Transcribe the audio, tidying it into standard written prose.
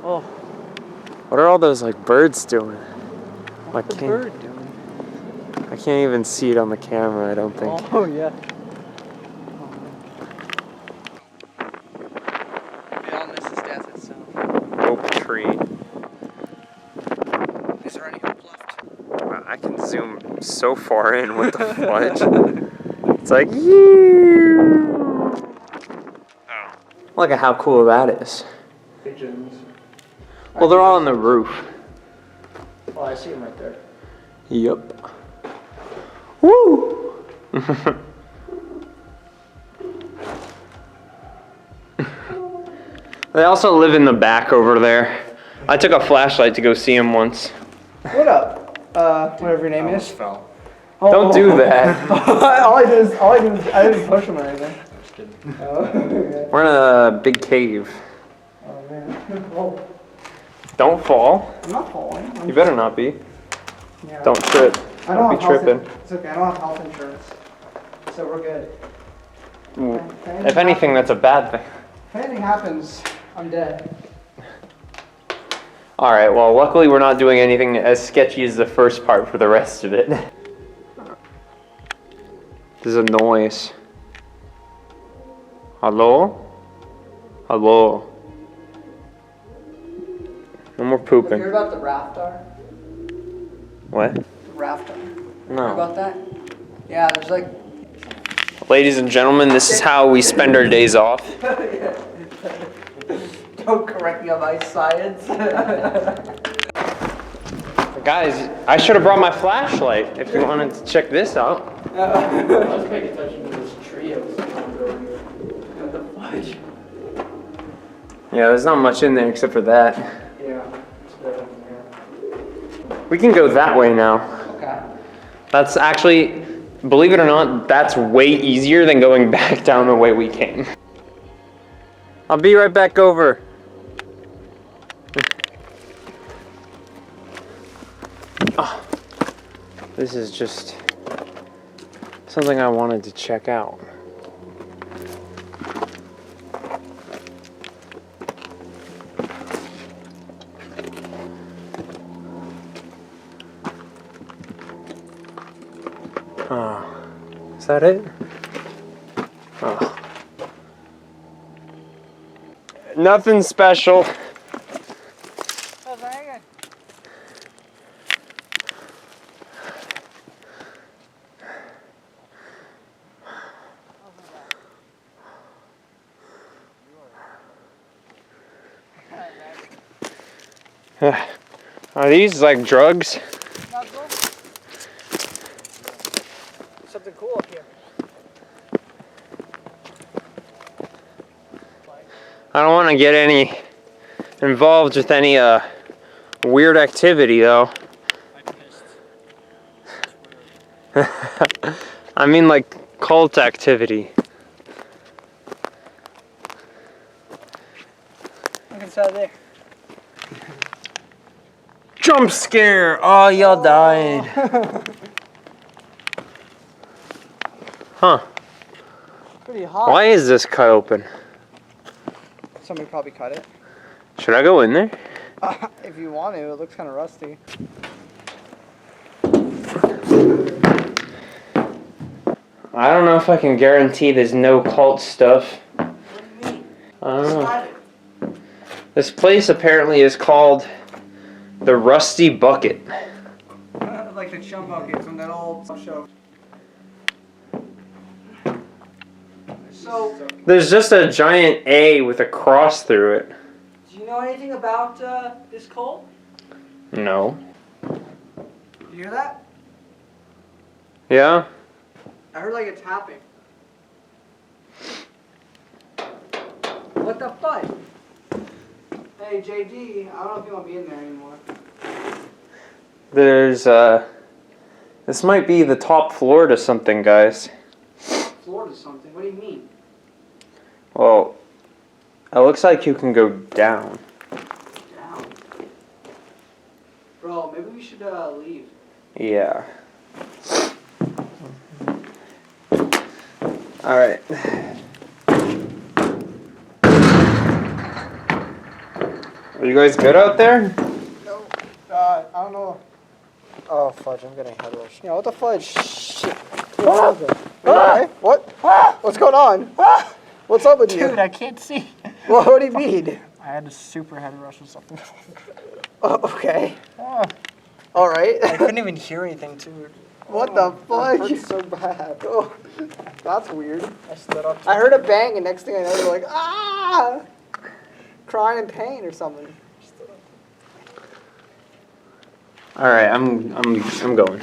Oh. What are all those like birds doing? What's the bird doing? I can't even see it on the camera, I don't think. Oh, yeah. Beyond this is death itself. Oak tree. Is there any hope left? I can zoom so far in, what the fudge? It's like, yeah. Look at how cool that is. Pigeons. Well, they're all on the roof. Oh, I see them right there. Yup. Woo! They also live in the back over there. I took a flashlight to go see them once. What up? Whatever your name is. Fell. Oh, Don't do that. all I did is, I didn't push him or anything. Just kidding. Oh, okay. We're in a big cave. Oh, man. Oh, Don't fall. I'm not falling. You better not be. Yeah. Don't trip. I don't Don't be have health tripping. It's okay, I don't have health insurance. So we're good. If anything, that's a bad thing. If anything happens, I'm dead. Alright, well, luckily we're not doing anything as sketchy as the first part for the rest of it. There's a noise. Hello? Hello? No more Have you pooping. heard about the rafter? What? The rafter. Heard No. about that? Yeah, there's like... Ladies and gentlemen, this is how we spend our days off. Don't correct me on my science. Guys, I should have brought my flashlight if you wanted to check this out. I was paying attention to this tree. I was what the fudge? Yeah, there's not much in there except for that. Yeah. It's good. We can go that way now. Okay. That's actually, believe it or not, that's way easier than going back down the way we came. I'll be right back over. Oh, this is just something I wanted to check out. Oh, is that it? Oh. Nothing special. Oh, very good. Are these like drugs? Not cool. Something cool up here. I don't want to get any involved with any weird activity though. I mean like cult activity. Look inside there. Jump scare! Oh, y'all died. Huh. Pretty hot. Why is this cut open? Somebody probably cut it. Should I go in there? If you want to, it looks kind of rusty. I don't know if I can guarantee there's no cult stuff. What do you mean? I don't know. Describe it. This place apparently is called the Rusty Bucket. Like the chum bucket from that old show. So, There's just a giant A with a cross through it. do you know anything about this cult? No. Do you hear that? Yeah? I heard like a tapping. What the fuck? Hey JD, I don't know if you want to be in there anymore. There's this might be the top floor to something, guys. Floor to something? What do you mean? Well, it looks like you can go down. Down. Bro, maybe we should leave. Yeah. Alright. Are you guys good out there? No. I don't know. Oh, fudge, I'm getting head rush. Yeah, what the fudge? Shit. Okay. What? What's going on? What's up with you? Dude, I can't see. What do you mean? I had a super head rush or something. Oh, okay. Oh, All right. I couldn't even hear anything, too. What the That fudge? hurts so bad. Oh, that's weird. I stood up. I heard a bang, and next thing I know, you're like, ah! Crying in pain or something. All right, I'm going.